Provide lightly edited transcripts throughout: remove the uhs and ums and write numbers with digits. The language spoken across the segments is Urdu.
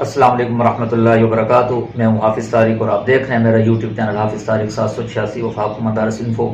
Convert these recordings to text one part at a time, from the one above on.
السلام علیکم ورحمۃ اللہ وبرکاتہ۔ میں ہوں حافظ طارق اور آپ دیکھ رہے ہیں میرا یوٹیوب چینل حافظ طارق 786 وفاق مدارس انفو۔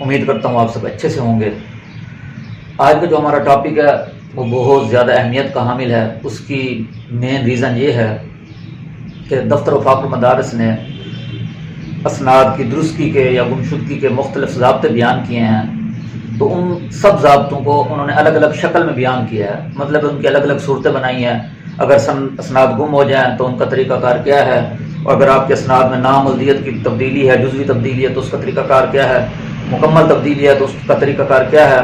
امید کرتا ہوں آپ سب اچھے سے ہوں گے۔ آج کا جو ہمارا ٹاپک ہے وہ بہت زیادہ اہمیت کا حامل ہے۔ اس کی مین ریزن یہ ہے کہ دفتر وفاق المدارس نے اسناد کی درستگی کے یا گمشدگی کے مختلف ضابطے بیان کیے ہیں، تو ان سب ضابطوں کو انہوں نے الگ الگ شکل میں بیان کیا ہے، مطلب ان کی الگ الگ صورتیں بنائی ہیں۔ اگر اسناد گم ہو جائیں تو ان کا طریقہ کار کیا ہے، اور اگر آپ کے اسناد میں نام ولدیت کی تبدیلی ہے، جزوی تبدیلی ہے تو اس کا طریقہ کار کیا ہے، مکمل تبدیلی ہے تو اس کا طریقہ کار کیا ہے۔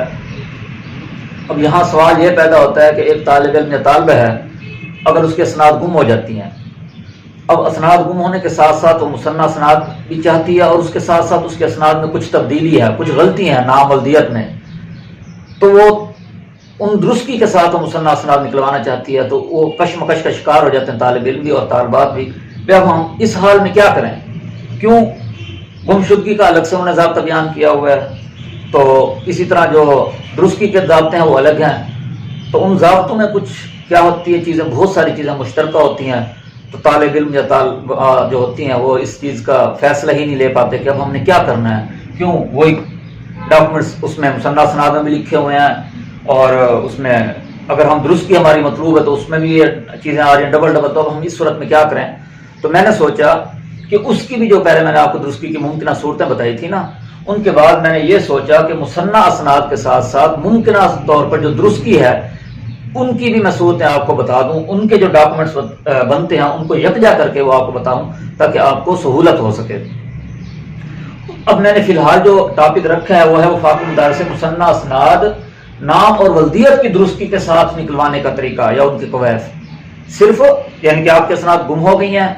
اب یہاں سوال یہ پیدا ہوتا ہے کہ ایک طالب علم یا طالبہ ہے، اگر اس کے اسناد گم ہو جاتی ہیں، اب اسناد گم ہونے کے ساتھ ساتھ وہ مصنع اسناد بھی چاہتی ہے، اور اس کے ساتھ ساتھ اس کے اسناد میں کچھ تبدیلی ہے، کچھ غلطی ہیں نام ولدیت میں، تو وہ ان درستگی کے ساتھ وہ مصنع اسناد نکلوانا چاہتی ہے، تو وہ کشمکش کا شکار ہو جاتے ہیں طالب علم بھی اور طالبات بھی۔ اب ہم اس حال میں کیا کریں؟ کیوں گمشدگی کا الگ سے انہوں نے ضابطہ بیان کیا ہوا ہے، تو اسی طرح جو درستگی کے ضابطے ہیں وہ الگ ہیں، تو ان ضابطوں میں کچھ کیا ہوتی ہے چیزیں، بہت ساری چیزیں مشترکہ ہوتی ہیں، تو طالب علم یا جو ہوتی ہیں وہ اس چیز کا فیصلہ ہی نہیں لے پاتے کہ اب ہم نے کیا کرنا ہے۔ کیوں وہی ڈاکومنٹس اس میں مصنع اسناد میں بھی لکھے ہوئے ہیں، اور اس میں اگر ہم درستگی ہماری مطلوب ہے تو اس میں بھی یہ چیزیں آ رہی ہیں ڈبل ڈبل، تو اب ہم اس صورت میں کیا کریں؟ تو میں نے سوچا کہ اس کی بھی جو پہلے میں نے آپ کو درستگی کی ممکنہ صورتیں بتائی تھی نا، ان کے بعد میں نے یہ سوچا کہ مصنع اسناد کے ساتھ ساتھ ممکنہ طور پر جو درستگی ہے ان کی بھی میں صورتیں آپ کو بتا دوں، ان کے جو ڈاکومنٹس بنتے ہیں ان کو یکجا کر کے وہ آپ کو بتاؤں تاکہ آپ کو سہولت ہو سکے۔ اب میں نے فی الحال جو ٹاپک رکھا ہے وہ ہے وفاق المدارس مصنع اسناد نام اور ولدیت کی درستگی کے ساتھ نکلوانے کا طریقہ یا ان کی قواعد۔ صرف یعنی کہ آپ کے اسناد گم ہو گئی ہیں،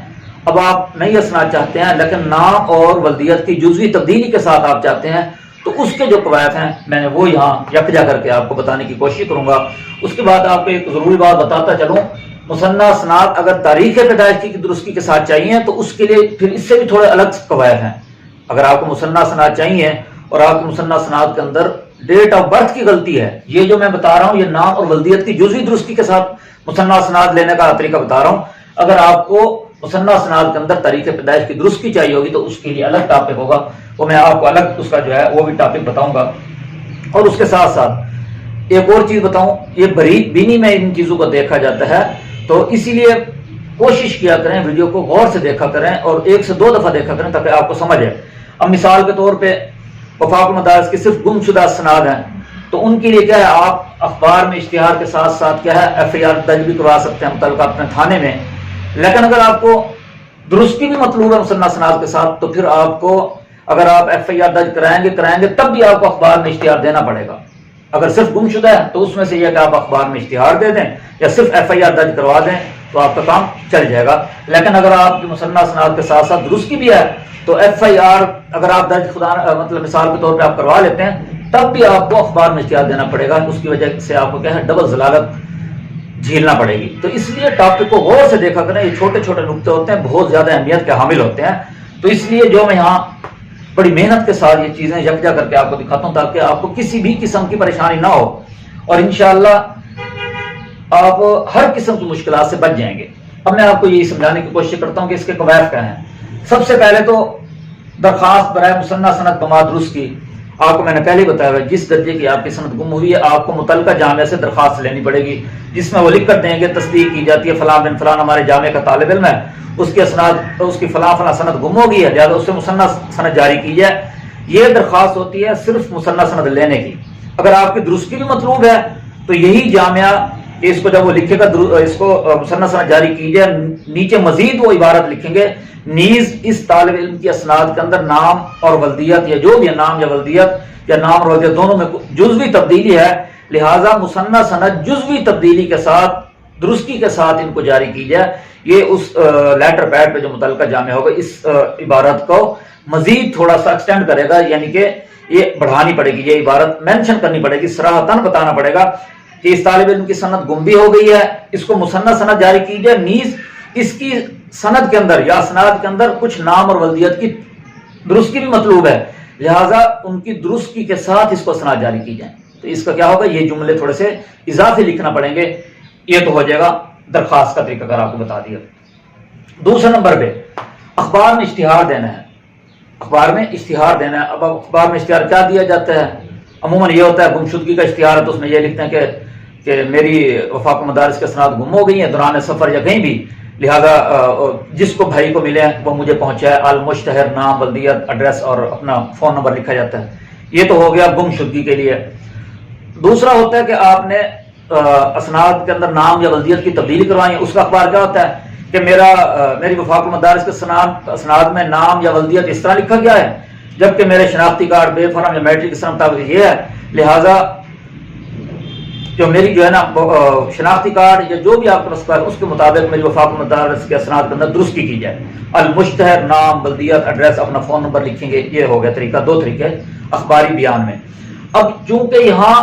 اب آپ نئی اسناد چاہتے ہیں لیکن نام اور ولدیت کی جزوی تبدیلی کے ساتھ آپ چاہتے ہیں، تو اس کے جو قواعد ہیں میں نے وہ یہاں یکجا کر کے آپ کو بتانے کی کوشش کروں گا۔ اس کے بعد آپ کو ایک ضروری بات بتاتا چلوں، مصنع اسناد اگر تاریخ پیدائش کی درستگی کے ساتھ چاہیے تو اس کے لیے پھر اس سے بھی تھوڑے الگ قواعد ہیں۔ اگر آپ کو مصنع اسناد چاہیے اور آپ کے مصنع اسناد کے اندر ڈیٹ آف برتھ کی غلطی ہے، یہ جو میں بتا رہا ہوں یہ نام اور ولدیت کی جزوی درستگی کے ساتھ مصنع اسناد لینے کا طریقہ بتا رہا ہوں، اگر آپ کو مصنع اسناد کے اندر تاریخ پیدائش کی درستگی چاہیے ہوگی تو اس کے لیے الگ ٹاپک ہوگا، وہ میں آپ کو الگ اس کا جو ہے وہ بھی ٹاپک بتاؤں گا۔ اور اس کے ساتھ ساتھ ایک اور چیز بتاؤں، یہ بریک بینی میں ان چیزوں کو دیکھا جاتا ہے، تو اسی لیے کوشش کیا کریں ویڈیو کو غور سے دیکھا کریں اور 1 سے 2 دفعہ دیکھا کریں تاکہ آپ کو سمجھ آئے۔ اب مثال کے طور پہ وفاق المدارس کے صرف گم شدہ اسناد ہیں، تو ان کے لیے کیا ہے، آپ اخبار میں اشتہار کے ساتھ ساتھ کیا ہے FIR درج بھی کروا سکتے ہیں متعلقہ اپنے تھانے میں، لیکن اگر آپ کو درستگی بھی مطلوب ہے مصنع اسناد کے ساتھ تو پھر آپ کو اگر آپ FIR درج کرائیں گے تب بھی آپ کو اخبار میں اشتہار دینا پڑے گا۔ اگر صرف گم شدہ ہے تو اس میں سے یہ کہ آپ اخبار میں اشتہار دے دیں یا صرف FIR درج کروا دیں تو آپ کا کام چل جائے گا، لیکن اگر آپ کی مصنع اسناد کے ساتھ ساتھ درستگی بھی ہے تو FIR اگر آپ درج مطلب مثال کے طور پہ آپ کروا لیتے ہیں تب بھی آپ کو اخبار میں اشتہار دینا پڑے گا، اس کی وجہ سے آپ کو کیا ہے ڈبل ضلالت جھیلنا پڑے گی۔ تو اس لیے ٹاپک کو غور سے دیکھا کریں، یہ چھوٹے چھوٹے نقطے ہوتے ہیں بہت زیادہ اہمیت کے حامل ہوتے ہیں، تو اس لیے جو میں یہاں بڑی محنت کے ساتھ یہ چیزیں یکجا کر کے آپ کو دکھاتا ہوں تاکہ آپ کو کسی بھی قسم کی پریشانی نہ ہو اور انشاءاللہ آپ ہر قسم کی مشکلات سے بچ جائیں گے۔ اب میں آپ کو یہی سمجھانے کی کوشش کرتا ہوں کہ اس کے قواعد کیا ہیں۔ سب سے پہلے تو درخواست برائے مصنع سند بما درست کی، آپ کو میں نے پہلے بتایا ہے جس درجے کی آپ کی سند گم ہوئی ہے آپ کو متعلقہ جامعہ سے درخواست لینی پڑے گی، جس میں وہ لکھ کر دیں گے تصدیق کی جاتی ہے فلاں بن فلاں ہمارے جامعہ کا طالب علم ہے، اس کے اسناد اس کی فلاں فلاں سند گم ہو گئی ہے لہٰذا اس سے مصنع سند جاری کی جائے۔ یہ درخواست ہوتی ہے صرف مصنع سند لینے کی۔ اگر آپ کی درستگی بھی مطلوب ہے تو یہی جامعہ اس کو جب وہ لکھے گا اس کو مصنع سند جاری کی جائے، نیچے مزید وہ عبارت لکھیں گے نیز اس طالب علم کی اسناد کے اندر نام اور ولدیت یا جو بھی نام یا ولدیت یا نام اور ولدیت دونوں میں جزوی تبدیلی ہے، لہٰذا مصنع سند جزوی تبدیلی کے ساتھ درستگی کے ساتھ ان کو جاری کی جائے۔ یہ اس لیٹر پیڈ پہ جو متعلقہ جامعہ ہوگا اس عبارت کو مزید تھوڑا سا ایکسٹینڈ کرے گا، یعنی کہ یہ بڑھانی پڑے گی، یہ عبارت مینشن کرنی پڑے گی، صراحتاً بتانا پڑے گا کہ اس طالب علم کی سند گم بھی ہو گئی ہے، اس کو مصنع سند جاری کی جائے، نیز اس کی سند کے اندر یا اسناد کے اندر کچھ نام اور ولدیت کی درستگی بھی مطلوب ہے، لہٰذا ان کی درستگی کے ساتھ اس کو اسناد جاری کی جائیں۔ تو اس کا کیا ہوگا، یہ جملے تھوڑے سے اضافی لکھنا پڑیں گے، یہ تو ہو جائے گا۔ درخواست کا طریقہ کار آپ کو بتا دیا۔ دوسرے نمبر پہ اخبار میں اشتہار دینا ہے، اخبار میں اشتہار دینا ہے۔ اب اخبار میں اشتہار کیا دیا جاتا ہے؟ عموماً یہ ہوتا ہے گمشدگی کا اشتہار ہے تو اس میں یہ لکھتے ہیں کہ میری وفاق المدارس کے اسناد گم ہو گئی ہیں دوران سفر یا کہیں بھی، لہذا جس کو بھائی کو ملے وہ مجھے پہنچائے، المشتہر، نام، بلدیت، ایڈریس اور اپنا فون نمبر لکھا جاتا ہے۔ یہ تو ہو گیا گمشدگی کے لیے۔ دوسرا ہوتا ہے کہ آپ نے اسناد کے اندر نام یا بلدیت کی تبدیلی کروائی ہے، اس کا اخبار کیا ہوتا ہے کہ میری وفاق المدارس کے اسناد میں نام یا بلدیت اس طرح لکھا گیا ہے جبکہ میرے شناختی کارڈ بے فارم یا میٹرک کے مطابق یہ ہے، لہذا جو میری جو ہے نا شناختی کارڈ یا جو بھی آپ کا مسئلہ ہے اس کے مطابق میری وفاق المدارس کے اسناد کے اندر درستی کی جائے۔ المشتہر، نام، بلدیت، ایڈریس، اپنا فون نمبر لکھیں گے۔ یہ ہو گیا طریقہ، دو طریقے اخباری بیان میں۔ اب چونکہ یہاں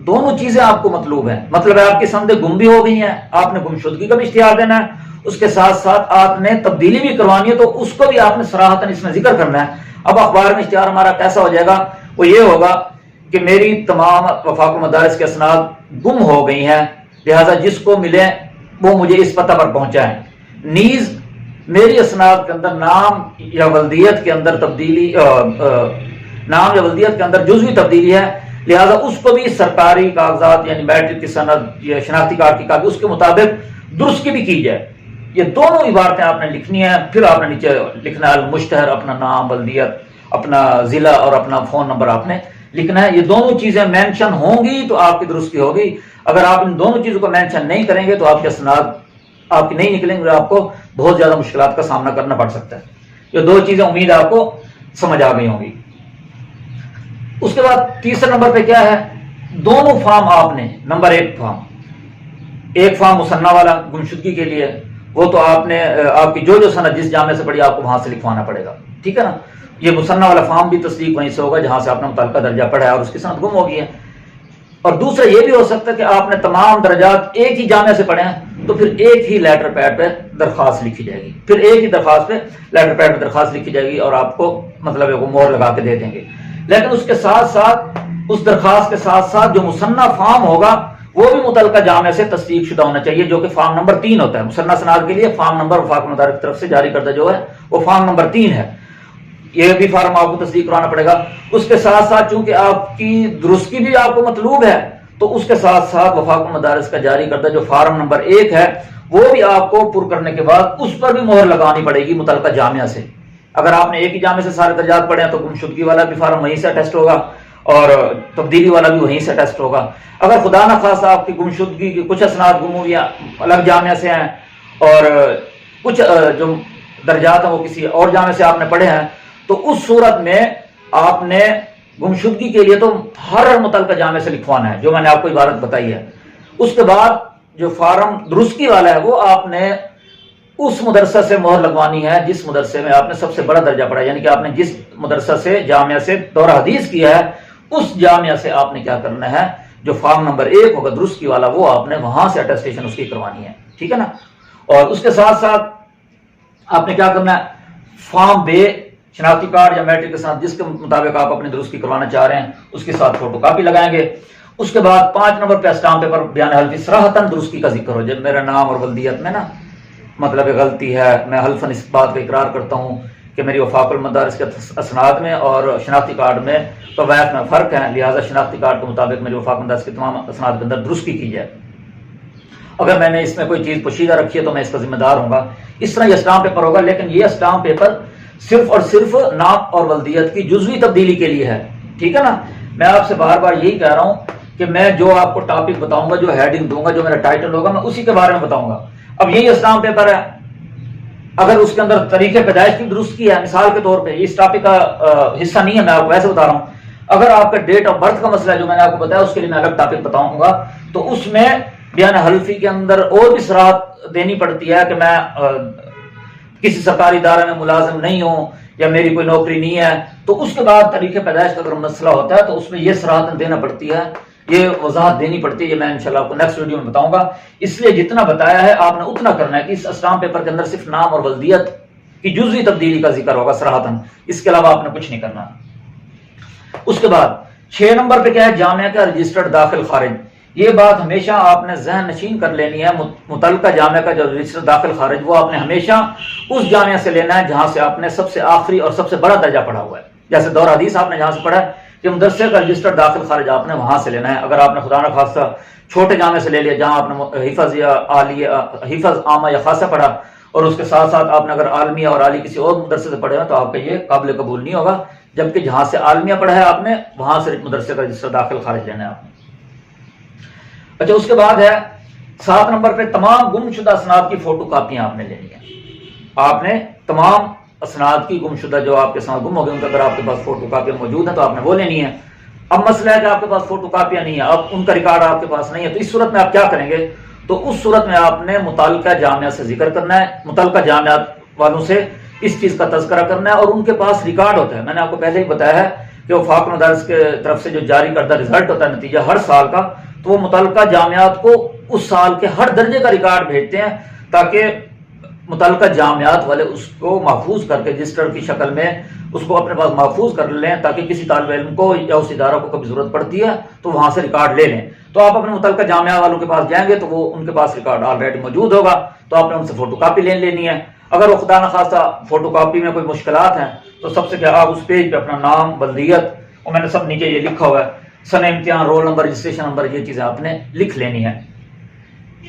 دونوں چیزیں آپ کو مطلوب ہیں، مطلب ہے آپ کی سندیں گم بھی ہو گئی ہیں، آپ نے گمشدگی کا بھی اشتہار دینا ہے، اس کے ساتھ ساتھ آپ نے تبدیلی بھی کروانی ہے تو اس کو بھی آپ نے صراحتاً اس میں ذکر کرنا ہے۔ اب اخبار میں اشتہار ہمارا کیسا ہو جائے گا؟ وہ یہ ہوگا کہ میری تمام وفاق المدارس کے اسناد گم ہو گئی ہیں، لہذا جس کو ملے وہ مجھے اس پتہ پر پہنچائیں۔ نیز میری اسناد کے اندر نام یا بلدیت کے اندر تبدیلی، نام یا بلدیت کے اندر جزوی تبدیلی ہے، لہذا اس کو بھی سرکاری کاغذات یعنی میٹرک کی سند یا شناختی کارڈ کی کاپی اس کے مطابق درستی بھی کی جائے۔ یہ دونوں عبارتیں آپ نے لکھنی ہیں، پھر آپ نے نیچے لکھنا ہے المشتہر، اپنا نام، بلدیت، اپنا ضلع اور اپنا فون نمبر آپ نے لکھنا ہے۔ یہ دونوں چیزیں مینشن ہوں گی تو آپ کی درستی ہوگی، اگر آپ ان دونوں چیزوں کو مینشن نہیں کریں گے تو آپ کے اسناد آپ کی نہیں نکلیں گے، آپ کو بہت زیادہ مشکلات کا سامنا کرنا پڑ سکتا ہے۔ یہ دو چیزیں امید آپ کو سمجھ آ گئی ہوں گی۔ اس کے بعد تیسرے نمبر پہ کیا ہے؟ دونوں فارم آپ نے، نمبر ایک فارم مصنع والا گمشدگی کے لیے، وہ تو آپ نے آپ کی جو سند جس جامعے سے پڑھی آپ کو وہاں سے لکھوانا پڑے گا، ٹھیک ہے نا۔ یہ مصنع والا فارم بھی تصدیق وہیں سے ہوگا جہاں سے آپ نے متعلقہ درجہ پڑھا ہے اور اس کی سند گم ہو گئی ہے۔ اور دوسرا یہ بھی ہو سکتا ہے کہ آپ نے تمام درجات ایک ہی جامعہ سے پڑھے ہیں تو پھر ایک ہی لیٹر پیڈ پہ درخواست لکھی جائے گی، پھر ایک ہی درخواست پہ لیٹر پیڈ پہ درخواست لکھی جائے گی اور آپ کو مطلب وہ مہر لگا کے دے دیں گے۔ لیکن اس کے ساتھ ساتھ اس درخواست کے ساتھ ساتھ جو مصنع فارم ہوگا وہ بھی متعلقہ جامعہ سے تصدیق شدہ ہونا چاہیے، جو کہ فارم نمبر 3 ہوتا ہے۔ مصنع اسناد کے لیے فارم نمبر وفاق المدارس کی طرف سے جاری کردہ جو ہے وہ فارم نمبر 3 ہے، یہ بھی فارم آپ کو تصدیق کرانا پڑے گا۔ اس کے ساتھ ساتھ چونکہ آپ کی درستی بھی آپ کو مطلوب ہے تو اس کے ساتھ ساتھ وفاق المدارس کا جاری کردہ جو فارم نمبر 1 ہے وہ بھی آپ کو پر کرنے کے بعد اس پر بھی مہر لگانی پڑے گی متعلقہ جامعہ سے۔ اگر آپ نے ایک ہی جامعہ سے سارے درجات پڑھے ہیں تو گمشدگی والا بھی فارم وہیں سے ٹیسٹ ہوگا اور تبدیلی والا بھی وہیں سے ٹیسٹ ہوگا۔ اگر خدا نہ خواستہ آپ کی گمشدگی کی کچھ اسناد گم ہوئی الگ جامعہ سے ہیں اور کچھ جو درجات ہیں وہ کسی اور جامعہ سے آپ نے پڑھے ہیں تو اس صورت میں آپ نے گمشدگی کے لیے تو ہر متعلقہ جامعہ سے لکھوانا ہے جو میں نے آپ کو عبارت بتائی ہے۔ اس کے بعد جو فارم درستی والا ہے وہ آپ نے اس مدرسہ سے مہر لگوانی ہے جس مدرسے میں آپ نے سب سے بڑا درجہ پڑھا، یعنی کہ آپ نے جس مدرسہ سے جامعہ سے دورہ حدیث کیا ہے اس جامعہ سے آپ نے کیا کرنا ہے، جو فارم نمبر 1 ہوگا درستی والا وہ آپ نے وہاں سے اٹیسٹیشن اس کی کروانی ہے، ٹھیک ہے نا۔ اور اس کے ساتھ ساتھ آپ نے کیا کرنا ہے، فارم بے شناختی کارڈ یا میٹرک کے ساتھ جس کے مطابق آپ اپنی درستی کروانا چاہ رہے ہیں اس کے ساتھ فوٹو کاپی لگائیں گے۔ اس کے بعد 5 نمبر پہ اسٹامپ پیپر بیان حلفی صراحتاً درستی کا ذکر ہو، جب میرا نام اور بلدیت میں نا مطلب غلطی ہے، میں حلفاً اس بات کا اقرار کرتا ہوں کہ میری وفاق المدارس کے اسناد میں اور شناختی کارڈ میں قواعد میں فرق ہے، لہٰذا شناختی کارڈ کے مطابق میری وفاق المدارس کے تمام اسناد کے اندر درستی کی جائے۔ اگر میں نے اس میں کوئی چیز پوشیدہ رکھی ہے تو میں اس کا ذمہ دار ہوں گا۔ اس طرح یہ اسٹامپ پیپر ہوگا، لیکن یہ اسٹامپ پیپر صرف اور صرف نام اور بلدیت کی جزوی تبدیلی کے لیے ہے، ٹھیک ہے نا۔ میں آپ سے بار بار یہی کہہ رہا ہوں کہ میں جو آپ کو ٹاپک بتاؤں گا، جو ہیڈنگ دوں گا، جو میرا ٹائٹل ہوگا، میں اسی کے بارے میں بتاؤں گا۔ اب یہی اسٹامپ پیپر ہے، اگر اس کے اندر طریقے پیدائش کی درست کی ہے، مثال کے طور پہ اس ٹاپک کا حصہ نہیں ہے، میں آپ کو ایسے بتا رہا ہوں۔ اگر آپ کا ڈیٹ آف برتھ کا مسئلہ ہے جو میں نے آپ کو بتایا اس کے لیے میں الگ ٹاپک بتاؤں گا، تو اس میں بیان حلفی کے اندر اور بھی صراحت دینی پڑتی ہے کہ میں کسی سرکاری ادارے میں ملازم نہیں ہوں یا میری کوئی نوکری نہیں ہے، تو اس کے بعد طریقے پیدائش کا اگر مسئلہ ہوتا ہے تو اس میں یہ صراحت دینا پڑتی ہے، یہ وضاحت دینی پڑتی ہے۔ یہ میں انشاءاللہ آپ کو نیکسٹ ویڈیو میں بتاؤں گا۔ اس لیے جتنا بتایا ہے آپ نے اتنا کرنا ہے کہ اس اسٹامپ پیپر کے اندر صرف نام اور بلدیت کی جزوی تبدیلی کا ذکر ہوگا صراحتاً، اس کے علاوہ آپ نے کچھ نہیں کرنا۔ اس کے بعد 6 نمبر پہ کیا ہے، جامعہ کا رجسٹرڈ داخل خارج۔ یہ بات ہمیشہ آپ نے ذہن نشین کر لینی ہے. متعلقہ جامعہ کا جو رجسٹر داخل خارج وہ آپ نے ہمیشہ اس جامعہ سے لینا ہے جہاں سے آپ نے سب سے آخری اور سب سے بڑا درجہ پڑھا ہوا ہے. جیسے دور حدیث آپ نے جہاں سے پڑھا ہے کہ مدرسے کا رجسٹر داخل خارج آپ نے وہاں سے لینا ہے. اگر آپ نے خدا نخواستہ چھوٹے جامعہ سے لے لیا جہاں آپ نے حفظ عامہ یا خاصہ پڑھا اور اس کے ساتھ ساتھ آپ نے اگر عالمیہ اور عالی کسی اور مدرسے سے پڑھے ہو تو آپ کا یہ قابل قبول نہیں ہوگا. جبکہ جہاں سے عالمیہ پڑھا ہے آپ نے وہاں سے مدرسے کا رجسٹر داخل خارج لینا ہے آپ نے. اچھا اس کے بعد ہے 7 نمبر پہ تمام گم شدہ اسناد کی فوٹو کاپیاں آپ نے لینی ہے. آپ نے تمام اسناد کی گم شدہ جو آپ کے ساتھ گم ہو گئے ان کا اگر آپ کے پاس فوٹو کاپیاں موجود ہیں تو آپ نے وہ لینی ہے. اب مسئلہ ہے کہ آپ کے پاس فوٹو کاپیاں نہیں ہے, اب ان کا ریکارڈ آپ کے پاس نہیں ہے, تو اس صورت میں آپ کیا کریں گے؟ تو اس صورت میں آپ نے متعلقہ جامعہ سے ذکر کرنا ہے, متعلقہ جامعات والوں سے اس چیز کا تذکرہ کرنا ہے اور ان کے پاس ریکارڈ ہوتا ہے. میں نے آپ کو پہلے ہی بتایا ہے کہ وفاق مدارس کے طرف سے جو جاری کردہ رزلٹ ہوتا ہے نتیجہ ہر سال کا, تو وہ متعلقہ جامعات کو اس سال کے ہر درجے کا ریکارڈ بھیجتے ہیں تاکہ متعلقہ جامعات والے اس کو محفوظ کر کے رجسٹر کی شکل میں اس کو اپنے پاس محفوظ کر لیں تاکہ کسی طالب علم کو یا اس ادارہ کو کبھی ضرورت پڑتی ہے تو وہاں سے ریکارڈ لے لیں. تو آپ اپنے متعلقہ جامعہ والوں کے پاس جائیں گے تو وہ ان کے پاس ریکارڈ آلریڈی موجود ہوگا, تو آپ نے ان سے فوٹو کاپی لینی ہے. اگر وہ خدا نخواستہ فوٹو کاپی میں کوئی مشکلات ہیں تو سب سے کیا آپ اس پیج پہ اپنا نام, بلدیت, اور میں نے سب نیچے یہ لکھا ہوا ہے, سن امتحان, رول نمبر, رجسٹریشن نمبر, یہ چیزیں آپ نے لکھ لینی ہے.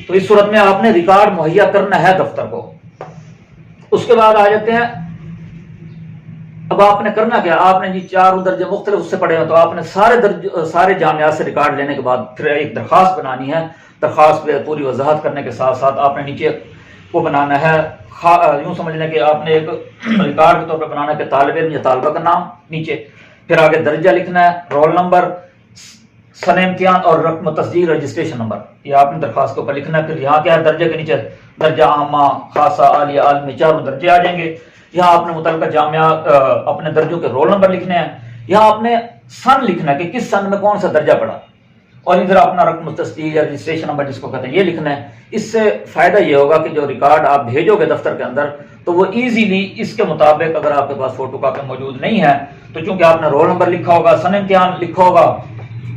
تو اس صورت میں آپ نے ریکارڈ مہیا کرنا ہے دفتر کو. اس کے بعد آ جاتے ہیں, اب آپ نے کرنا کیا؟ آپ نے جی 4 درجے مختلف اس سے پڑھے ہیں تو آپ نے سارے جامعات سے ریکارڈ لینے کے بعد پھر ایک درخواست بنانی ہے. درخواست پہ پوری وضاحت کرنے کے ساتھ ساتھ آپ نے نیچے وہ بنانا ہے, یوں سمجھ لیں کہ آپ نے ایک ریکارڈ کے طور پہ بنانا ہے کہ طالب علم یا طالبہ کا نام نیچے, پھر آگے درجہ لکھنا ہے, رول نمبر, سن امتحان اور رقم تسجیل رجسٹریشن نمبر, یہ آپ نے درخواست کے اوپر لکھنا ہے. پھر یہاں کیا ہے درجے کے نیچے درجہ عامہ, خاصہ, عالیہ, عالمی, 4 درجے آ جائیں گے. یہاں آپ نے متعلقہ جامعہ اپنے درجوں کے رول نمبر لکھنے ہیں. یہاں آپ نے سن لکھنا ہے کہ کس سن میں کون سا درجہ پڑا, اور ادھر اپنا رقم تسجیل یا رجسٹریشن نمبر جس کو کہتے ہیں یہ لکھنا ہے. اس سے فائدہ یہ ہوگا کہ جو ریکارڈ آپ بھیجو گے دفتر کے اندر تو وہ ایزیلی اس کے مطابق, اگر آپ کے پاس فوٹو کاپی موجود نہیں ہے تو چونکہ آپ نے رول نمبر لکھا ہوگا, سن امتحان لکھا ہوگا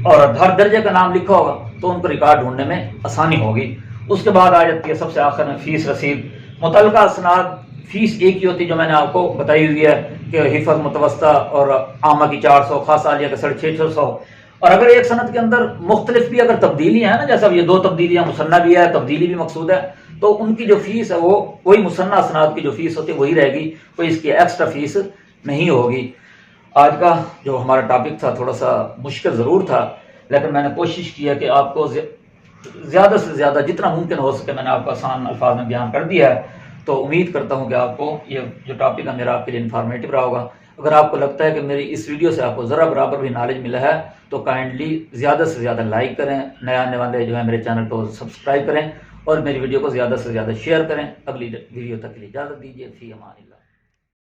اور ہر درجے کا نام لکھا ہوگا تو ان کو ریکارڈ ڈھونڈنے میں آسانی ہوگی. اس کے بعد آ جاتی ہے سب سے آخر میں فیس رسید. متعلقہ اسناد فیس ایک ہی ہوتی ہے جو میں نے آپ کو بتائی ہوئی ہے کہ حفظ متوسطہ اور عامہ کی 400, خاص عالیہ کا 650. اور اگر ایک سند کے اندر مختلف بھی اگر تبدیلیاں ہیں نا, جیسے اب یہ 2 تبدیلیاں, مثنیٰ بھی ہے, تبدیلی بھی مقصود ہے, تو ان کی جو فیس ہے وہ کوئی مثنیٰ اسناد کی جو فیس ہوتی ہے وہی رہے گی, کوئی اس کی ایکسٹرا فیس نہیں ہوگی. آج کا جو ہمارا ٹاپک تھا تھوڑا سا مشکل ضرور تھا, لیکن میں نے کوشش کی ہے کہ آپ کو زیادہ سے زیادہ جتنا ممکن ہو سکے میں نے آپ کو آسان الفاظ میں بیان کر دیا ہے. تو امید کرتا ہوں کہ آپ کو یہ جو ٹاپک ہے میرا آپ کے لیے انفارمیٹو رہا ہوگا. اگر آپ کو لگتا ہے کہ میری اس ویڈیو سے آپ کو ذرا برابر بھی نالج ملا ہے تو کائنڈلی زیادہ سے زیادہ لائک کریں, نئے آنے والے جو ہے میرے چینل کو سبسکرائب کریں اور میری ویڈیو کو زیادہ سے زیادہ شیئر کریں. اگلی ویڈیو تک کے لیے اجازت دیجیے. فی امان اللہ.